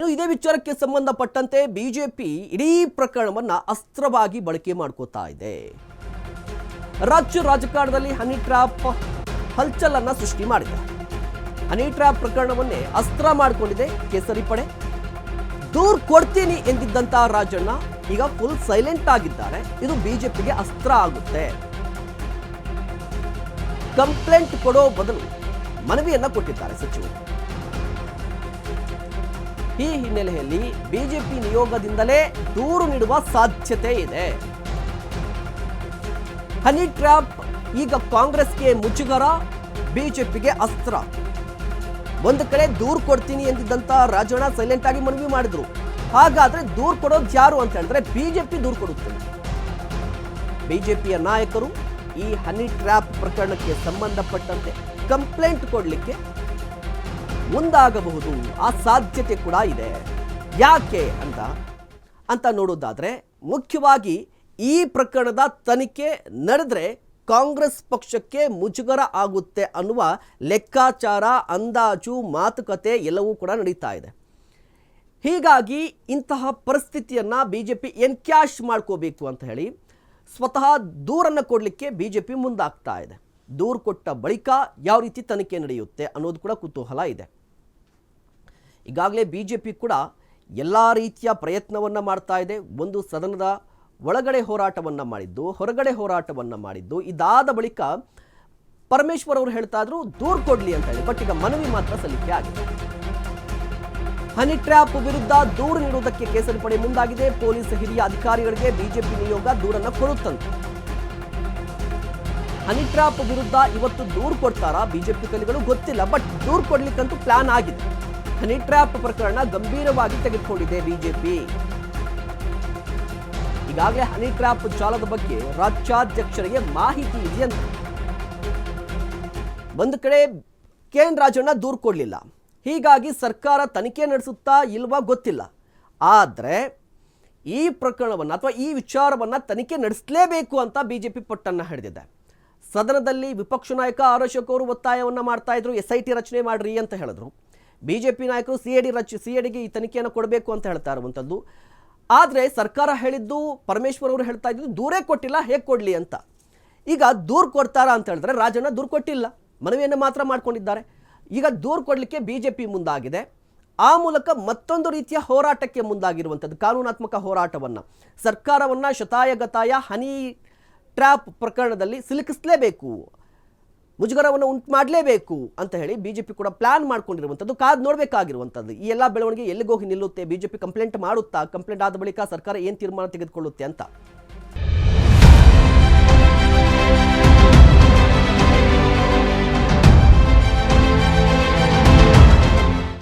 ಇದೇ ವಿಚಾರಕ್ಕೆ ಸಂಬಂಧಪಟ್ಟಂತೆ ಬಿಜೆಪಿ ಇಡೀ ಪ್ರಕರಣವನ್ನ ಅಸ್ತ್ರವಾಗಿ ಬಳಕೆ ಮಾಡ್ಕೋತಾ ಇದೆ. ರಾಜ್ಯ ರಾಜಕಾರಣದಲ್ಲಿ ಹನಿ ಟ್ರ್ಯಾಪ್ ಹಲ್ಚಲನ್ನ ಸೃಷ್ಟಿ ಮಾಡಿದೆ. ಹನಿ ಟ್ರ್ಯಾಪ್ ಪ್ರಕರಣವನ್ನೇ ಅಸ್ತ್ರ ಮಾಡಿಕೊಂಡಿದೆ ಕೇಸರಿ ಪಡೆ. ದೂರ್ ಕೊಡ್ತೀನಿ ಎಂದಿದ್ದಂತ ರಾಜಣ್ಣ ಈಗ ಫುಲ್ ಸೈಲೆಂಟ್ ಆಗಿದ್ದಾರೆ. ಇದು ಬಿಜೆಪಿಗೆ ಅಸ್ತ್ರ ಆಗುತ್ತೆ. ಕಂಪ್ಲೇಂಟ್ ಕೊಡೋ ಬದಲು ಮನವಿಯನ್ನ ಕೊಟ್ಟಿದ್ದಾರೆ ಸಚಿವರು. ಈ ಹಿನ್ನೆಲೆಯಲ್ಲಿ ಬಿಜೆಪಿ ನಿಯೋಗದಿಂದಲೇ ದೂರು ನೀಡುವ ಸಾಧ್ಯತೆ ಇದೆ. ಹನಿ ಟ್ರ್ಯಾಪ್ ಈಗ ಕಾಂಗ್ರೆಸ್ಗೆ ಮುಜುಗರ, ಬಿಜೆಪಿಗೆ ಅಸ್ತ್ರ. ಒಂದು ಕಡೆ ದೂರು ಕೊಡ್ತೀನಿ ಎಂದಿದ್ದಂತ ರಾಜಣ್ಣ ಸೈಲೆಂಟ್ ಆಗಿ ಮನವಿ ಮಾಡಿದ್ರು. ಹಾಗಾದ್ರೆ ದೂರು ಕೊಡೋದು ಯಾರು ಅಂತ ಹೇಳಿದ್ರೆ ಬಿಜೆಪಿ ದೂರು ಕೊಡುತ್ತೆ. ಬಿಜೆಪಿಯ ನಾಯಕರು ಈ ಹನಿ ಟ್ರ್ಯಾಪ್ ಪ್ರಕರಣಕ್ಕೆ ಸಂಬಂಧಪಟ್ಟಂತೆ ಕಂಪ್ಲೇಂಟ್ ಕೊಡಲಿಕ್ಕೆ ಮುಂದಾಗಬಹುದು. ಆ ಸಾಧ್ಯತೆ ಕೂಡ ಇದೆ. ಯಾಕೆ ಅಂತ ನೋಡೋದಾದ್ರೆ ಮುಖ್ಯವಾಗಿ ಈ ಪ್ರಕರಣದ ತನಿಖೆ ನಡೆದ್ರೆ ಕಾಂಗ್ರೆಸ್ ಪಕ್ಷಕ್ಕೆ ಮುಜುಗರ ಆಗುತ್ತೆ ಅನ್ನುವ ಲೆಕ್ಕಾಚಾರ, ಅಂದಾಜು, ಮಾತುಕತೆ ಎಲ್ಲವೂ ಕೂಡ ನಡೀತಾ ಇದೆ. ಹೀಗಾಗಿ ಇಂತಹ ಪರಿಸ್ಥಿತಿಯನ್ನ ಬಿಜೆಪಿ ಎನ್ಕ್ಯಾಶ್ ಮಾಡ್ಕೋಬೇಕು ಅಂತ ಹೇಳಿ ಸ್ವತಃ ದೂರನ್ನು ಕೊಡಲಿಕ್ಕೆ ಬಿಜೆಪಿ ಮುಂದಾಗ್ತಾ ಇದೆ. ದೂರು ಕೊಟ್ಟ ಬಳಿಕ ಯಾವ ರೀತಿ ತನಿಖೆ ನಡೆಯುತ್ತೆ ಅನ್ನೋದು ಕೂಡ ಕುತೂಹಲ ಇದೆ. ಈಗಾಗಲೇ ಬಿಜೆಪಿ ಕೂಡ ಎಲ್ಲ ರೀತಿಯ ಪ್ರಯತ್ನವನ್ನು ಮಾಡ್ತಾ ಇದೆ. ಒಂದು ಸದನದ ಒಳಗಡೆ ಹೋರಾಟವನ್ನು ಮಾಡಿದ್ದು, ಹೊರಗಡೆ ಹೋರಾಟವನ್ನು ಮಾಡಿದ್ದು. ಇದಾದ ಬಳಿಕ ಪರಮೇಶ್ವರ್ ಅವರು ಹೇಳ್ತಾ ಇದ್ರು ದೂರು ಕೊಡಲಿ ಅಂತ ಹೇಳಿ. ಬಟ್ ಈಗ ಮನವಿ ಮಾತ್ರ ಸಲ್ಲಿಕೆ ಆಗಿದೆ. ಹನಿ ಟ್ರ್ಯಾಪ್ ವಿರುದ್ಧ ದೂರು ನೀಡುವುದಕ್ಕೆ ಕೇಸರಿ ಪಡೆ ಮುಂದಾಗಿದೆ. ಪೊಲೀಸ್ ಹಿರಿಯ ಅಧಿಕಾರಿಗಳಿಗೆ ಬಿಜೆಪಿ ನಿಯೋಗ ದೂರನ್ನು ಕೊಡುತ್ತಂತೆ. ಹನಿ ಟ್ರ್ಯಾಪ್ ವಿರುದ್ಧ ಇವತ್ತು ದೂರು ಕೊಡ್ತಾರಾ ಬಿಜೆಪಿ ಕಲಿಗಳು ಗೊತ್ತಿಲ್ಲ. ಬಟ್ ದೂರು ಕೊಡ್ಲಿಕ್ಕಂತೂ ಪ್ಲಾನ್ ಆಗಿದೆ. ಹನಿ ಟ್ರ್ಯಾಪ್ ಪ್ರಕರಣ ಗಂಭೀರವಾಗಿ ತೆಗೆದುಕೊಂಡಿದೆ ಬಿಜೆಪಿ. ಈಗಾಗಲೇ ಹನಿ ಟ್ರ್ಯಾಪ್ ಜಾಲದ ಬಗ್ಗೆ ರಾಜ್ಯಾಧ್ಯಕ್ಷರಿಗೆ ಮಾಹಿತಿ ಇದೆಯಂತೆ. ಒಂದು ಕಡೆ ಕೆಎನ್ ರಾಜಣ್ಣ ದೂರು ಕೊಡಲಿಲ್ಲ. ಹೀಗಾಗಿ ಸರ್ಕಾರ ತನಿಖೆ ನಡೆಸುತ್ತಾ ಇಲ್ವಾ ಗೊತ್ತಿಲ್ಲ. ಆದರೆ ಈ ಪ್ರಕರಣವನ್ನು ಅಥವಾ ಈ ವಿಚಾರವನ್ನು ತನಿಖೆ ನಡೆಸಲೇಬೇಕು ಅಂತ ಬಿಜೆಪಿ ಪಟ್ಟನ್ನು ಹಿಡಿದಿದೆ. ಸದನದಲ್ಲಿ ವಿಪಕ್ಷ ನಾಯಕ ಆರ್ ಅಶೋಕ್ ಅವರು ಒತ್ತಾಯವನ್ನು ಮಾಡ್ತಾ ಇದ್ರು, SIT ರಚನೆ ಮಾಡ್ರಿ ಅಂತ ಹೇಳಿದ್ರು. ಬಿಜೆಪಿ ನಾಯಕರು ಸಿಐಡಿಗೆ ಈ ತನಿಖೆಯನ್ನು ಕೊಡಬೇಕು ಅಂತ ಹೇಳ್ತಾ ಇರುವಂಥದ್ದು. ಆದರೆ ಸರ್ಕಾರ ಹೇಳಿದ್ದು, ಪರಮೇಶ್ವರ್ ಅವರು ಹೇಳ್ತಾ ಇದ್ದು ದೂರೇ ಕೊಟ್ಟಿಲ್ಲ, ಹೇಗೆ ಕೊಡಲಿ ಅಂತ. ಈಗ ದೂರು ಕೊಡ್ತಾರಾ ಅಂತ ಹೇಳಿದ್ರೆ ರಾಜಣ್ಣ ದೂರು ಕೊಟ್ಟಿಲ್ಲ, ಮನವಿಯನ್ನು ಮಾತ್ರ ಮಾಡ್ಕೊಂಡಿದ್ದಾರೆ. ಈಗ ದೂರು ಕೊಡಲಿಕ್ಕೆ ಬಿಜೆಪಿ ಮುಂದಾಗಿದೆ. ಆ ಮೂಲಕ ಮತ್ತೊಂದು ರೀತಿಯ ಹೋರಾಟಕ್ಕೆ ಮುಂದಾಗಿರುವಂಥದ್ದು, ಕಾನೂನಾತ್ಮಕ ಹೋರಾಟವನ್ನು. ಸರ್ಕಾರವನ್ನು ಶತಾಯಗತಾಯ ಹನಿ ಟ್ರ್ಯಾಪ್ ಪ್ರಕರಣದಲ್ಲಿ ಸಿಲುಕಿಸಲೇಬೇಕು, ಮುಜುಗರವನ್ನು ಉಂಟು ಮಾಡಲೇಬೇಕು ಅಂತ ಹೇಳಿ ಬಿಜೆಪಿ ಕೂಡ ಪ್ಲಾನ್ ಮಾಡ್ಕೊಂಡಿರುವಂಥದ್ದು. ಕಾದು ನೋಡಬೇಕಾಗಿರುವಂಥದ್ದು ಈ ಎಲ್ಲ ಬೆಳವಣಿಗೆ ಎಲ್ಲಿಗೋಗಿ ನಿಲ್ಲುತ್ತೆ. ಬಿಜೆಪಿ ಕಂಪ್ಲೇಂಟ್ ಮಾಡುತ್ತಾ, ಕಂಪ್ಲೇಂಟ್ ಆದ ಬಳಿಕ ಸರ್ಕಾರ ಏನು ತೀರ್ಮಾನ ತೆಗೆದುಕೊಳ್ಳುತ್ತೆ ಅಂತ.